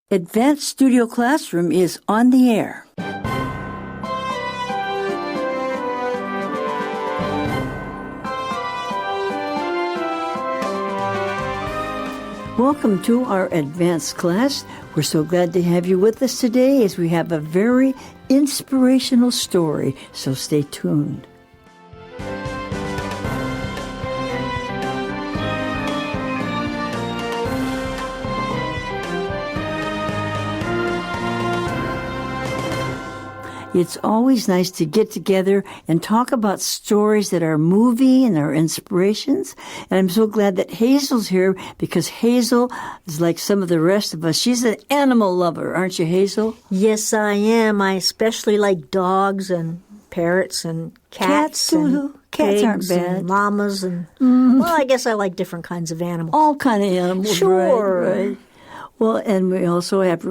Advanced Studio Classroom is on the air. Welcome to our advanced class. We're so glad to have you with us today as we have a very inspirational story, so stay tuned. It's always nice to get together and talk about stories that are moving and are inspirations. And I'm so glad that Hazel's here because Hazel is like some of the rest of us. She's an animal lover, aren't you, Hazel? Yes, I am. I especially like dogs and parrots and cats and cats aren't pigs bad. and llamas and well, I guess I like different kinds of animals. All kind of animals, Sure. right? Well, and we also have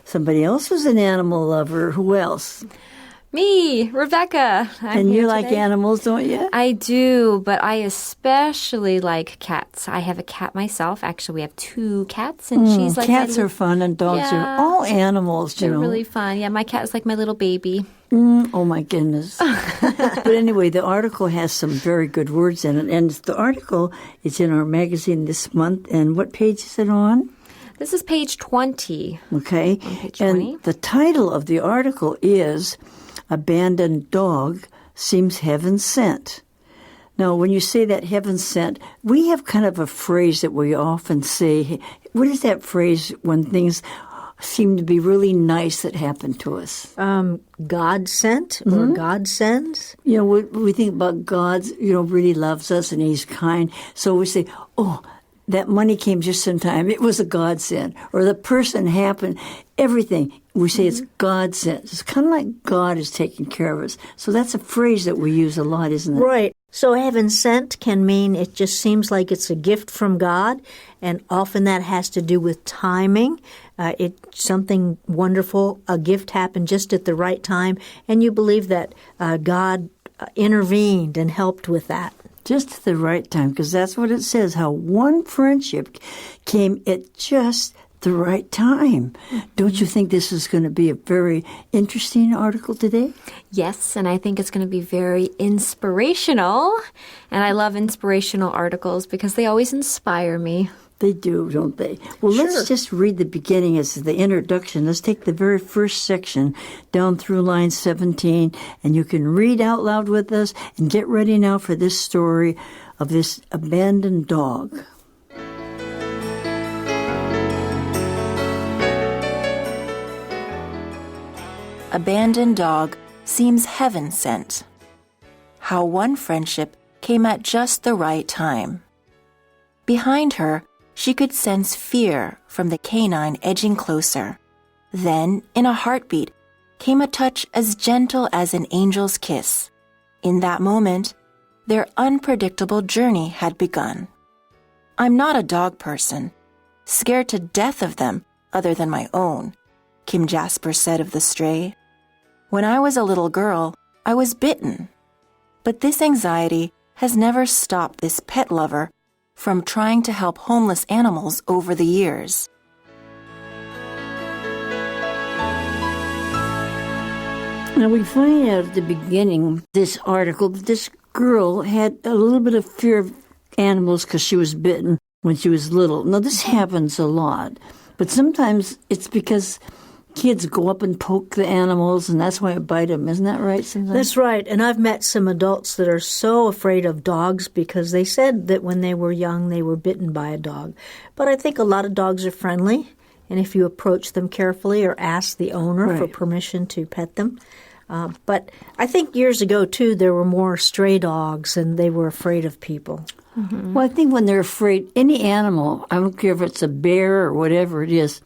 somebody else who's an animal lover. Who else? Me, Rebecca. And you like animals, don't you? I do, but I especially like cats. I have a cat myself. Actually, we have 2 cats, and she's like cats are fun, and dogs are all animals. They're really fun. Yeah, my cat is like my little baby. Oh my goodness! But anyway, the article has some very good words in it, and the article is in our magazine this month. And what page is it on? This is page 20. Okay. On page 20. And the title of the article is Abandoned Dog Seems Heaven Sent. Now, when you say that heaven sent, we have kind of a phrase that we often say. What is that phrase when things seem to be really nice that happen to us? God sent or God sends. You know, we think about God's, really loves us and He's kind. So we say, oh, that money came just in time. It was a godsend. Or the person happened. Everything. We say it's God sent. It's kind of like God is taking care of us. So that's a phrase that we use a lot, isn't it? Right. So heaven sent can mean it just seems like it's a gift from God, and often that has to do with timing. It's something wonderful. A gift happened just at the right time, and you believe that God intervened and helped with that. Just at the right time, because that's what it says, how one friendship came at just the right time. Don't you think this is going to be a very interesting article today? Yes, and I think it's going to be very inspirational. And I love inspirational articles because they always inspire me. They do, don't they? Well, Sure. Let's just read the beginning as the introduction. Let's take the very first section down through line 17, and you can read out loud with us and get ready now for this story of this abandoned dog. Abandoned dog seems heaven sent. How one friendship came at just the right time. Behind her, she could sense fear from the canine edging closer. Then, in a heartbeat, came a touch as gentle as an angel's kiss. In that moment, their unpredictable journey had begun. I'm not a dog person, scared to death of them other than my own, Kim Jasper said of the stray. When I was a little girl, I was bitten. But this anxiety has never stopped this pet lover from trying to help homeless animals over the years. Now, we find out at the beginning this article that this girl had a little bit of fear of animals because she was bitten when she was little. Now, this happens a lot, but sometimes it's because kids go up and poke the animals, and that's why it bite them. Isn't that right sometimes? That's right. And I've met some adults that are so afraid of dogs because they said that when they were young, they were bitten by a dog. But I think a lot of dogs are friendly, and if you approach them carefully or ask the owner for permission to pet them. But I think years ago, too, there were more stray dogs, and they were afraid of people. Mm-hmm. Well, I think when they're afraid, any animal, I don't care if it's a bear or whatever it is,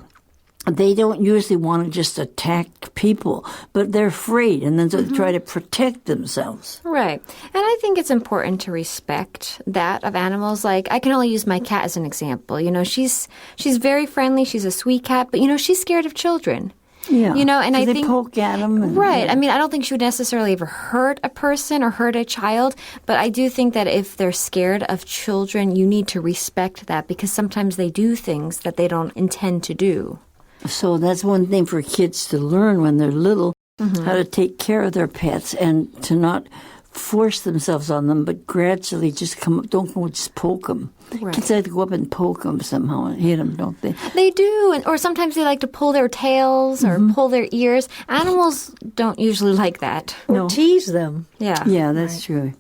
they don't usually want to just attack people, but they're afraid, and then they try to protect themselves. Right. And I think it's important to respect that of animals. Like, I can only use my cat as an example. She's very friendly. She's a sweet cat, but, she's scared of children. Yeah. And I they think poke at them. Right. I mean, I don't think she would necessarily ever hurt a person or hurt a child, but I do think that if they're scared of children, you need to respect that because sometimes they do things that they don't intend to do. So that's one thing for kids to learn when they're little, how to take care of their pets and to not force themselves on them, but gradually just come up. Don't go just poke them. Right. Kids like to go up and poke them somehow and hit them, don't they? They do, or sometimes they like to pull their tails or pull their ears. Animals don't usually like that. Or tease them. Yeah. Yeah, that's true.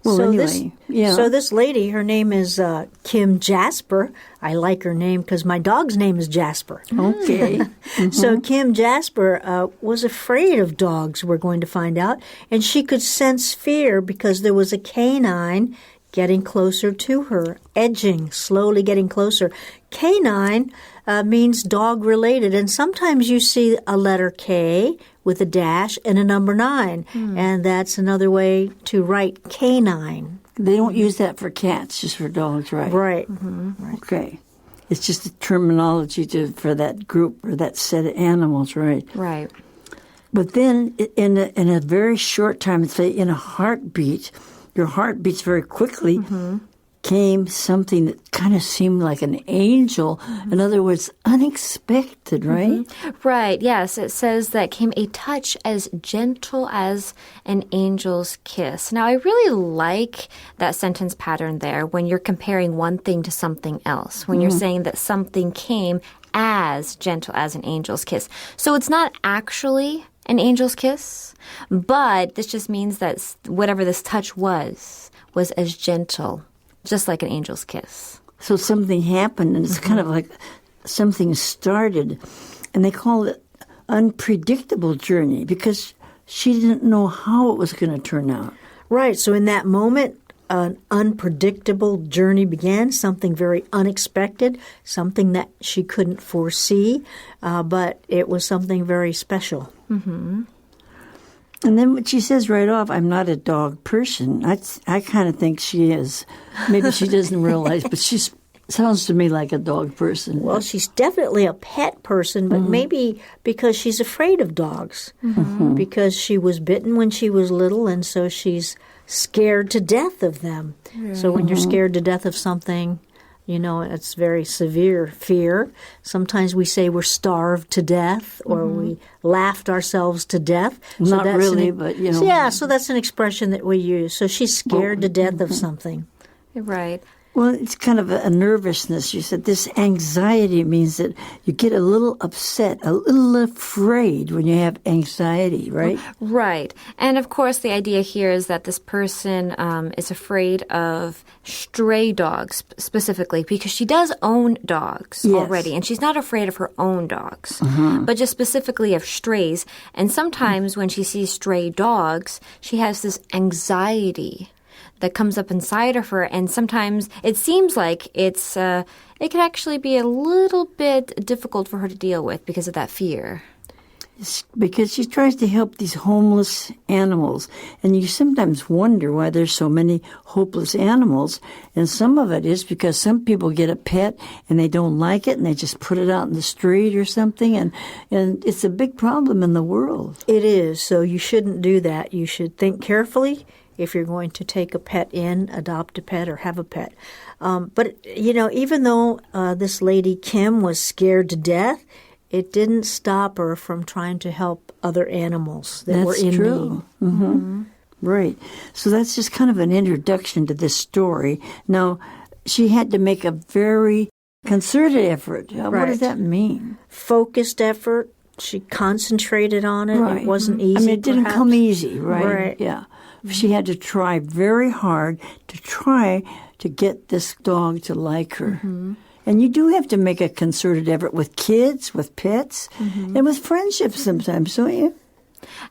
Well, so anyway, So this lady, her name is Kim Jasper. I like her name because my dog's name is Jasper. Okay. So Kim Jasper was afraid of dogs, we're going to find out, and she could sense fear because there was a canine getting closer to her, edging, slowly getting closer. Canine means dog-related, and sometimes you see a letter K with a dash and a number 9, and that's another way to write canine. They don't use that for cats, just for dogs, right? Right. Okay. It's just the terminology for that group or that set of animals, right? Right. But then in a very short time, say in a heartbeat, your heart beats very quickly, came something that kind of seemed like an angel. In other words, unexpected, right? Right, yes. It says that came a touch as gentle as an angel's kiss. Now, I really like that sentence pattern there when you're comparing one thing to something else, when you're saying that something came as gentle as an angel's kiss. So it's not actually an angel's kiss, but this just means that whatever this touch was as gentle, just like an angel's kiss. So something happened, and it's kind of like something started, and they call it unpredictable journey because she didn't know how it was going to turn out. Right. So in that moment, an unpredictable journey began, something very unexpected, something that she couldn't foresee, but it was something very special. And then what she says right off, I'm not a dog person. I kind of think she is. Maybe she doesn't realize, but she sounds to me like a dog person. Well, she's definitely a pet person, but maybe because she's afraid of dogs, because she was bitten when she was little, and so she's scared to death of them. So when you're scared to death of something, you know, it's very severe fear. Sometimes we say we're starved to death or we laughed ourselves to death. So Not that's really, but, you know. Yeah, so that's an expression that we use. So she's scared to death of something. Right. Well, it's kind of a nervousness. You said this anxiety means that you get a little upset, a little afraid when you have anxiety, right? Right. And of course, the idea here is that this person is afraid of stray dogs specifically because she does own dogs already. And she's not afraid of her own dogs, but just specifically of strays. And sometimes when she sees stray dogs, she has this anxiety that comes up inside of her, and sometimes it seems like it could actually be a little bit difficult for her to deal with because of that fear. It's because she tries to help these homeless animals, and you sometimes wonder why there's so many hopeless animals, and some of it is because some people get a pet and they don't like it and they just put it out in the street or something, and it's a big problem in the world. It is, so you shouldn't do that. You should think carefully if you're going to take a pet in, adopt a pet, or have a pet. But, you know, even though this lady Kim was scared to death, it didn't stop her from trying to help other animals that were in need. That's true. Right. So that's just kind of an introduction to this story. Now, she had to make a very concerted effort. What does that mean? Focused effort. She concentrated on it. Right. It wasn't easy, I mean, it didn't perhaps. come easy, right? Right. Yeah. She had to try very hard to get this dog to like her. And you do have to make a concerted effort with kids, with pets, and with friendships sometimes, don't you?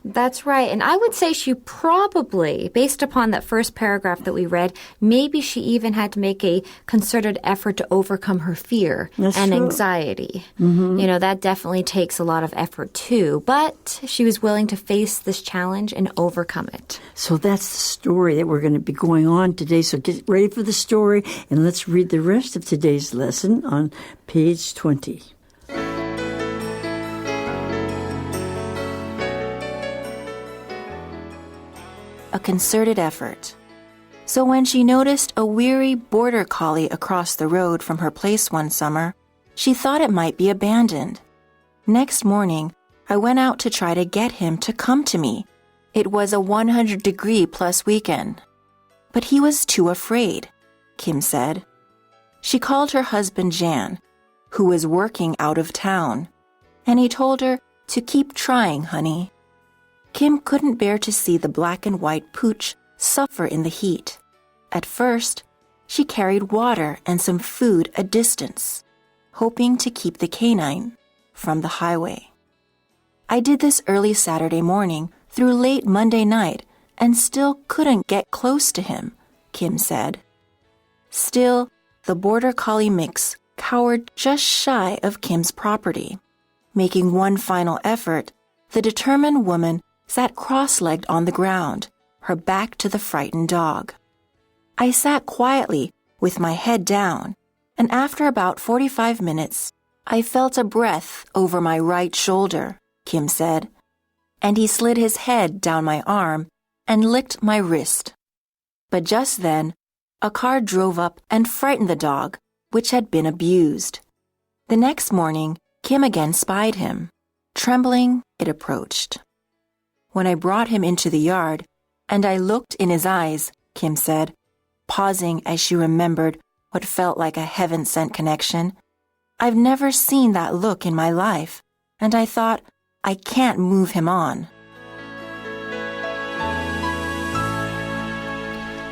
That's right. And I would say she probably, based upon that first paragraph that we read, maybe she even had to make a concerted effort to overcome her fear and anxiety. You know, that definitely takes a lot of effort too. But she was willing to face this challenge and overcome it. So that's the story that we're going to be going on today. So get ready for the story, and let's read the rest of today's lesson on page 20. A concerted effort. So when she noticed a weary border collie across the road from her place one summer, she thought it might be abandoned. Next morning, I went out to try to get him to come to me. It was a 100-degree-plus weekend. But he was too afraid, Kim said. She called her husband Jan, who was working out of town, and he told her to keep trying, honey. Kim couldn't bear to see the black and white pooch suffer in the heat. At first, she carried water and some food a distance, hoping to keep the canine from the highway. I did this early Saturday morning through late Monday night and still couldn't get close to him, Kim said. Still, the Border Collie mix cowered just shy of Kim's property. Making one final effort, the determined woman sat cross-legged on the ground, her back to the frightened dog. I sat quietly with my head down, and after about 45 minutes, I felt a breath over my right shoulder, Kim said, and he slid his head down my arm and licked my wrist. But just then, a car drove up and frightened the dog, which had been abused. The next morning, Kim again spied him. Trembling, it approached. When I brought him into the yard, and I looked in his eyes, Kim said, pausing as she remembered what felt like a heaven-sent connection, I've never seen that look in my life, and I thought, I can't move him on.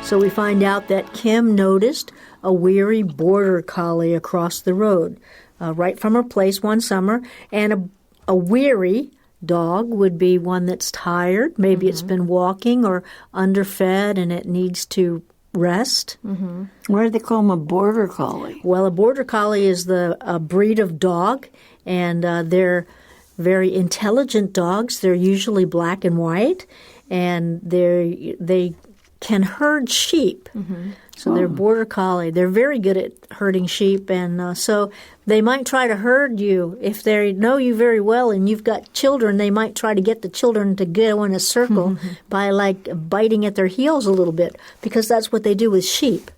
So we find out that Kim noticed a weary border collie across the road, right from her place one summer, and a weary dog would be one that's tired. Maybe it's been walking or underfed and it needs to rest. Why do they call them a border collie? Well, a border collie is a breed of dog, and they're very intelligent dogs. They're usually black and white, and they can herd sheep. So they're border collie. They're very good at herding sheep, and so they might try to herd you. If they know you very well and you've got children, they might try to get the children to go in a circle by like biting at their heels a little bit, because that's what they do with sheep.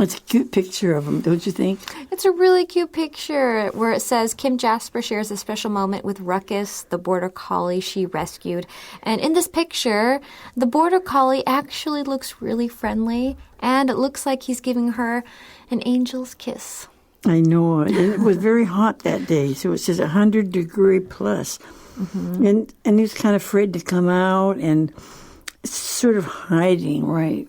It's a cute picture of them, don't you think? It's a really cute picture where it says, Kim Jasper shares a special moment with Ruckus, the border collie she rescued. And in this picture, the border collie actually looks really friendly, and it looks like he's giving her an angel's kiss. I know. It was very hot that day, so it says 100-degree plus. And he was kind of afraid to come out and sort of hiding, right?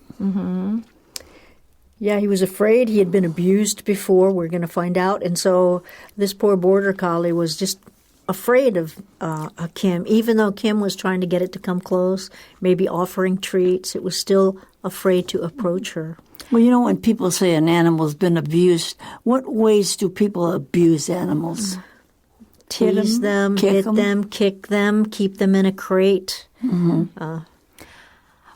Yeah, he was afraid. He had been abused before, we're going to find out. And so this poor border collie was just afraid of Kim. Even though Kim was trying to get it to come close, maybe offering treats, it was still afraid to approach her. Well, you know, when people say an animal's been abused, what ways do people abuse animals? Tease them, hit them, kick them, keep them in a crate.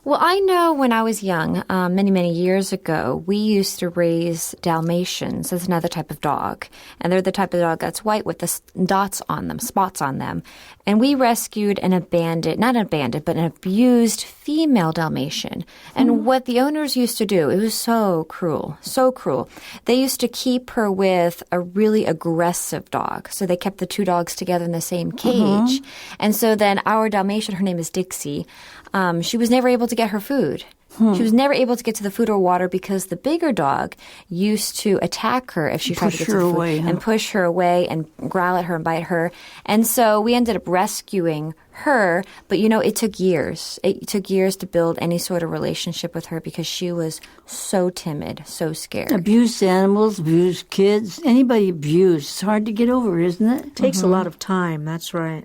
Well, I know when I was young, many, many years ago, we used to raise Dalmatians as another type of dog. And they're the type of dog that's white with the dots on them, spots on them. And we rescued an abused female Dalmatian. And what the owners used to do, it was so cruel, so cruel. They used to keep her with a really aggressive dog. So they kept the two dogs together in the same cage. And so then our Dalmatian, her name is Dixie, she was never able to get her food. She was never able to get to the food or water because the bigger dog used to attack her if she tried to get to the food and push her away and growl at her and bite her. And so we ended up rescuing her, but you know, it took years. It took years to build any sort of relationship with her because she was so timid, so scared. Abused animals, abused kids, anybody abused. It's hard to get over, isn't it? It takes a lot of time, that's right.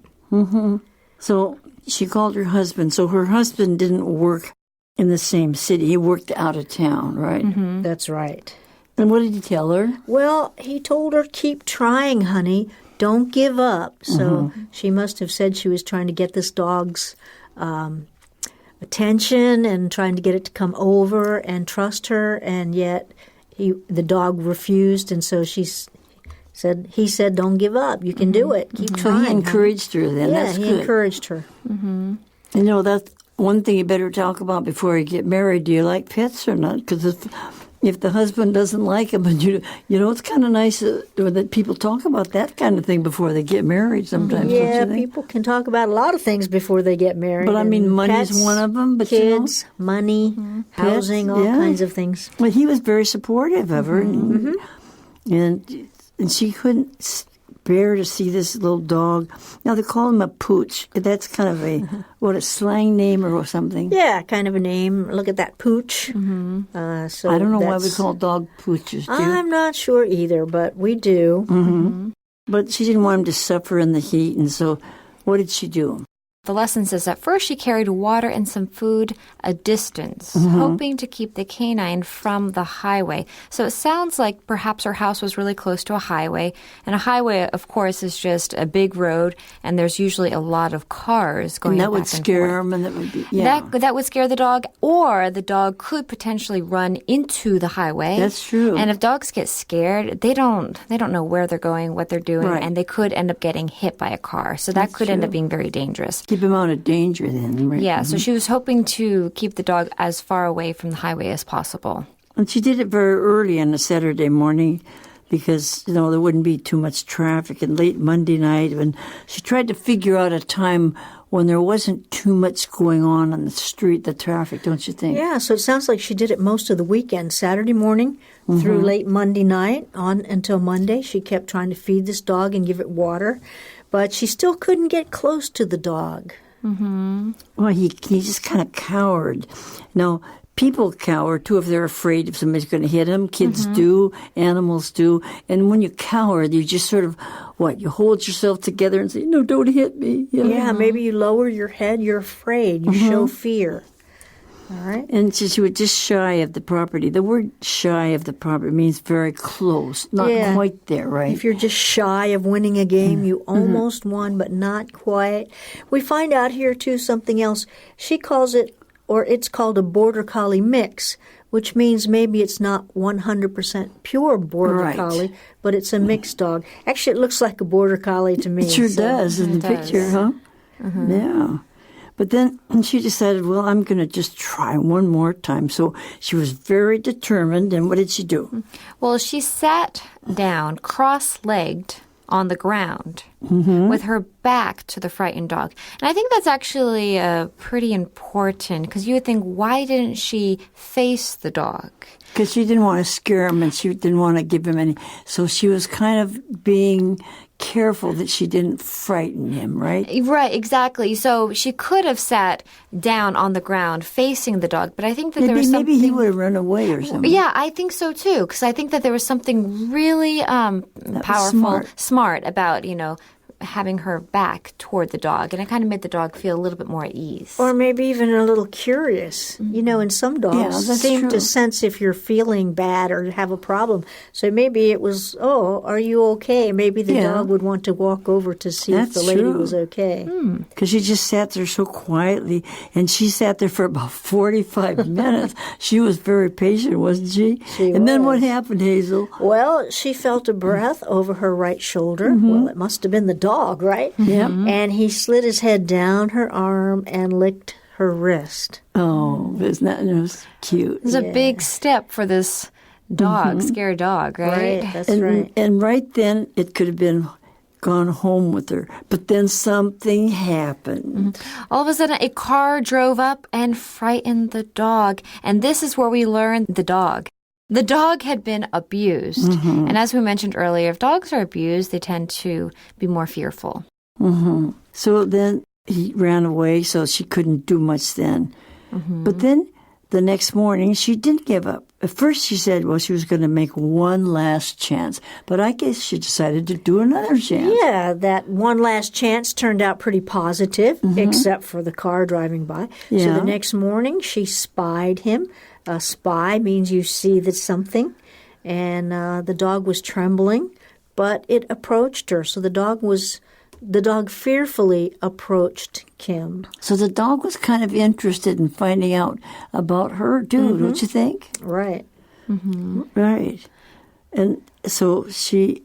So she called her husband. So her husband didn't work in the same city. He worked out of town, right? That's right. And what did he tell her? Well, he told her, keep trying, honey. Don't give up. So she must have said she was trying to get this dog's attention and trying to get it to come over and trust her, and yet the dog refused, and so he said, don't give up. You can do it. Keep trying. So he encouraged her then. Yeah, That's he good. encouraged her. You know, that's one thing you better talk about before you get married. Do you like pets or not? Because if the husband doesn't like him, and it's kind of nice that people talk about that kind of thing before they get married sometimes. Yeah, don't you think? people can talk about a lot of things before they get married. But I mean, money's pets, one of them. But kids, money, housing, all kinds of things. Well, he was very supportive of her, and she couldn't bear to see this little dog. Now, they call him a pooch. That's kind of a slang name or something? Yeah, kind of a name. Look at that pooch. So I don't know why we call dog pooches. I'm not sure either, but we do. But she didn't want him to suffer in the heat, and so what did she do? The lesson says at first she carried water and some food a distance, hoping to keep the canine from the highway. So it sounds like perhaps her house was really close to a highway. And a highway, of course, is just a big road, and there's usually a lot of cars going back and forth. And that would scare him, and that would be, That would scare the dog, or the dog could potentially run into the highway. That's true. And if dogs get scared, they don't know where they're going, what they're doing, and they could end up getting hit by a car. So that could end up being very dangerous. Keep him out of danger then, right? Yeah, so she was hoping to keep the dog as far away from the highway as possible. And she did it very early on a Saturday morning because, there wouldn't be too much traffic. And late Monday night, and she tried to figure out a time when there wasn't too much going on the street, the traffic, don't you think? Yeah, so it sounds like she did it most of the weekend, Saturday morning through late Monday night on until Monday. She kept trying to feed this dog and give it water, but she still couldn't get close to the dog. Well, he just kind of cowered. Now, people cower, too, if they're afraid if somebody's going to hit them. Kids do, animals do. And when you cower, you just sort of, you hold yourself together and say, no, don't hit me. Yeah, maybe you lower your head. You're afraid. You show fear. All right. And she was just shy of the property. The word shy of the property means very close, not quite there, right? If you're just shy of winning a game, you almost won, but not quite. We find out here, too, something else. She calls it, or it's called a border collie mix, which means maybe it's not 100% pure border collie, but it's a mixed dog. Actually, it looks like a border collie to me. It sure does in the picture, huh? Yeah. But then she decided, well, I'm going to just try one more time. So she was very determined. And what did she do? Well, she sat down, cross-legged on the ground with her back to the frightened dog. And I think that's actually pretty important because you would think, why didn't she face the dog? Because she didn't want to scare him and she didn't want to give him any. So she was kind of being careful that she didn't frighten him, right? Right, exactly. So she could have sat down on the ground facing the dog, but I think that there was something... Maybe he would have run away or something. Yeah, I think so too, because I think that there was something really powerful, smart about, having her back toward the dog, and it kind of made the dog feel a little bit more at ease. Or maybe even a little curious. And some dogs seem to sense if you're feeling bad or have a problem. So maybe it was, are you okay? Maybe the dog would want to walk over to see if the lady was okay. Because she just sat there so quietly, and she sat there for about 45 minutes. She was very patient, wasn't she? And then what happened, Hazel? Well, she felt a breath over her right shoulder. Well, it must have been the dog, right? Yeah. And he slid his head down her arm and licked her wrist. Oh, isn't that cute? It's a big step for this dog, scared dog, right? Right, that's right. And right then, it could have been gone home with her. But then something happened. All of a sudden, a car drove up and frightened the dog. And this is where we learn the dog. The dog had been abused. And as we mentioned earlier, if dogs are abused, they tend to be more fearful. So then he ran away, so she couldn't do much then. But then the next morning, she didn't give up. At first, she said, she was going to make one last chance. But I guess she decided to do another chance. Yeah, that one last chance turned out pretty positive, except for the car driving by. Yeah. So the next morning, she spied him. A spy means you see that something. And the dog was trembling, but it approached her. So the dog fearfully approached Kim. So the dog was kind of interested in finding out about her, too, don't you think? Right. Right. And so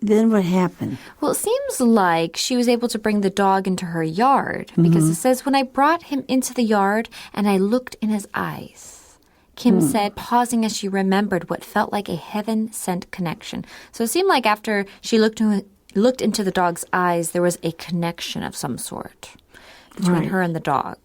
then what happened? Well, it seems like she was able to bring the dog into her yard because it says, when I brought him into the yard and I looked in his eyes, Kim said, pausing as she remembered what felt like a heaven-sent connection. So it seemed like after she looked into the dog's eyes, there was a connection of some sort between her and the dog.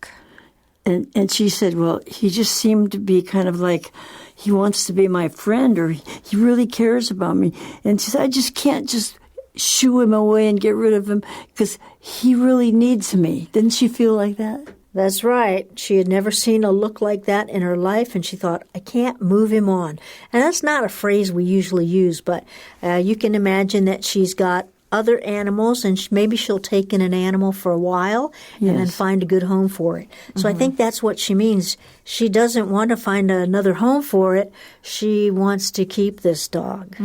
And she said, well, he just seemed to be kind of like he wants to be my friend, or he really cares about me. And she said, I just can't just shoo him away and get rid of him because he really needs me. Didn't she feel like that? That's right. She had never seen a look like that in her life, and she thought, I can't move him on. And that's not a phrase we usually use, but you can imagine that she's got other animals, and maybe she'll take in an animal for a while and then find a good home for it. So I think that's what she means. She doesn't want to find another home for it. She wants to keep this dog.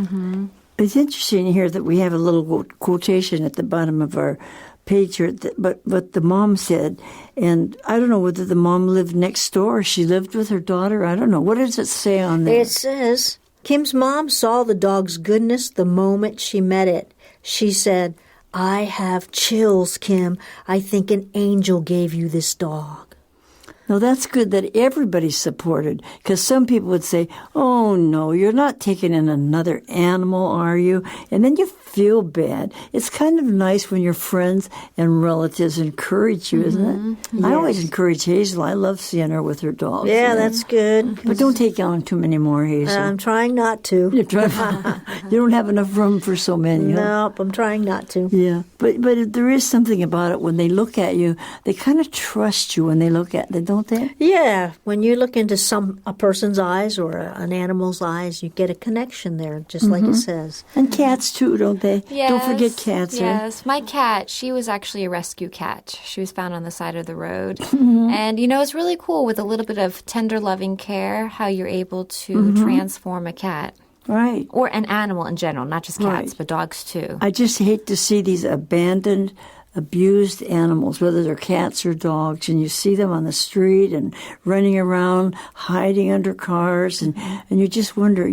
It's interesting here that we have a little quotation at the bottom of our page here, but what the mom said, and I don't know whether the mom lived next door or she lived with her daughter. I don't know. What does it say on there? It says, Kim's mom saw the dog's goodness the moment she met it. She said, I have chills, Kim. I think an angel gave you this dog. Now, that's good that everybody's supported, because some people would say, oh, no, you're not taking in another animal, are you? And then you feel bad. It's kind of nice when your friends and relatives encourage you, isn't it? Yes. I always encourage Hazel. I love seeing her with her dogs. Yeah, that's good. But don't take on too many more, Hazel. I'm trying not to. You're trying, you don't have enough room for so many. Nope, I'm trying not to. Yeah, but there is something about it when they look at you. They kind of trust you when they look at them, don't they? Yeah, when you look into a person's eyes or an animal's eyes, you get a connection there, just like it says. And cats too, don't they? Yes, don't forget cats. Yes, my cat, she was actually a rescue cat. She was found on the side of the road. And, it's really cool with a little bit of tender, loving care how you're able to transform a cat. Right. Or an animal in general, not just cats, but dogs too. I just hate to see these abandoned, abused animals, whether they're cats or dogs, and you see them on the street and running around, hiding under cars, and you just wonder,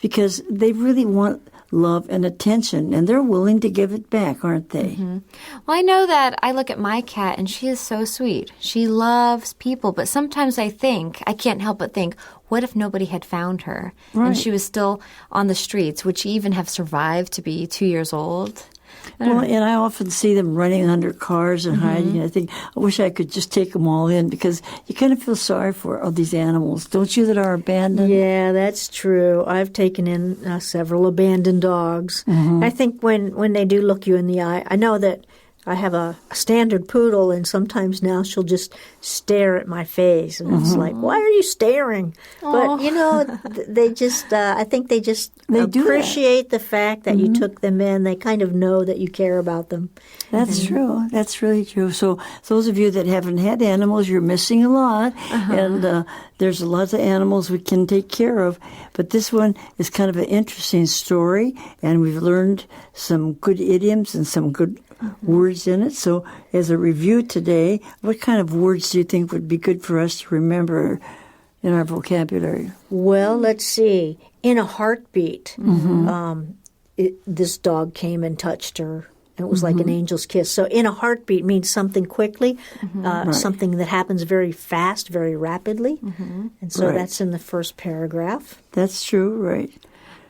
because they really want love and attention, and they're willing to give it back, aren't they? Well, I know that I look at my cat, and she is so sweet. She loves people, but sometimes I can't help but think, what if nobody had found her? Right. And she was still on the streets? Would she even have survived to be 2 years old? Well, and I often see them running under cars and hiding. I think, I wish I could just take them all in, because you kind of feel sorry for all these animals, don't you, that are abandoned? Yeah, that's true. I've taken in several abandoned dogs. I think when they do look you in the eye, I know that I have a standard poodle, and sometimes now she'll just stare at my face, and it's like, why are you staring? Aww. But, they just, I think they just appreciate the fact that you took them in. They kind of know that you care about them. That's true. That's really true. So those of you that haven't had animals, you're missing a lot, and there's lots of animals we can take care of. But this one is kind of an interesting story, and we've learned some good idioms and some good words in it. So as a review today, what kind of words do you think would be good for us to remember in our vocabulary? Well, let's see. In a heartbeat, this dog came and touched her. It was like an angel's kiss. So in a heartbeat means something quickly, something that happens very fast, very rapidly. And so that's in the first paragraph. That's true, right.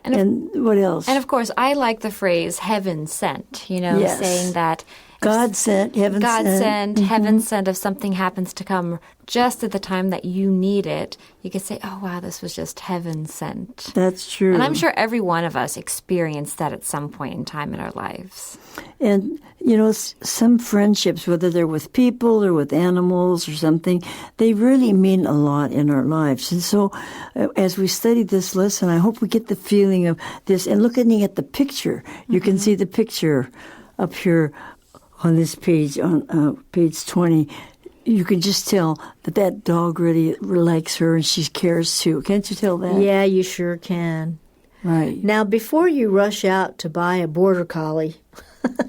And what else? And of course, I like the phrase heaven sent, saying that God sent, heaven God sent. sent, heaven sent. If something happens to come just at the time that you need it, you could say, oh, wow, this was just heaven sent. That's true. And I'm sure every one of us experienced that at some point in time in our lives. And, some friendships, whether they're with people or with animals or something, they really mean a lot in our lives. And so as we study this lesson, I hope we get the feeling of this. And looking at the picture, you can see the picture up here on this page, on page 20. You can just tell that dog really likes her and she cares too. Can't you tell that? Yeah, you sure can. Right. Now, before you rush out to buy a border collie,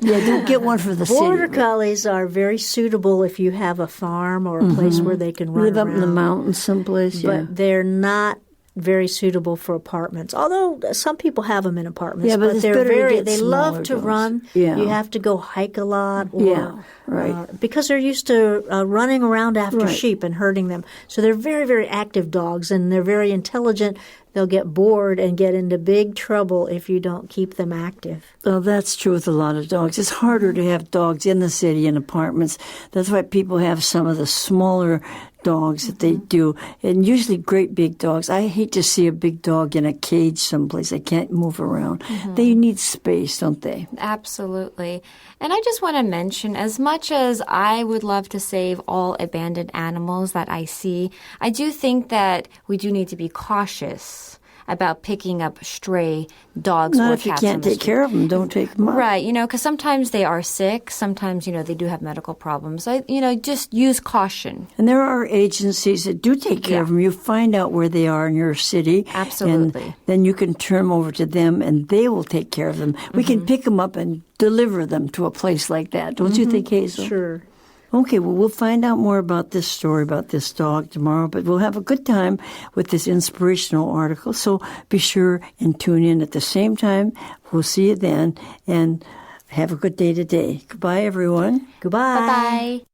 don't get one for the city. Border collies are very suitable if you have a farm or a place where they can run live around. up in the mountains someplace. But they're not very suitable for apartments. Although some people have them in apartments, Yeah, but it's they're better to get they smaller love to dogs. run. Yeah. You have to go hike a lot. Or, Yeah, right. because they're used to running around after Right. sheep and herding them. So they're very, very active dogs, and they're very intelligent. They'll get bored and get into big trouble if you don't keep them active. Well, that's true with a lot of dogs. It's harder to have dogs in the city in apartments. That's why people have some of the smaller dogs that they do, and usually great big dogs. I hate to see a big dog in a cage someplace. They can't move around. They need space, don't they? Absolutely. And I just want to mention, as much as I would love to save all abandoned animals that I see, I do think that we do need to be cautious about picking up stray dogs Not or if you cats on can't the take street. care of them. Don't take them up. Right, because sometimes they are sick. Sometimes, they do have medical problems. Just use caution. And there are agencies that do take care of them. You find out where they are in your city. Absolutely. And then you can turn them over to them, and they will take care of them. We can pick them up and deliver them to a place like that. Don't you think, Hazel? Sure. Okay, well, we'll find out more about this story, about this dog tomorrow, but we'll have a good time with this inspirational article. So be sure and tune in at the same time. We'll see you then, and have a good day today. Goodbye, everyone. Goodbye. Bye-bye.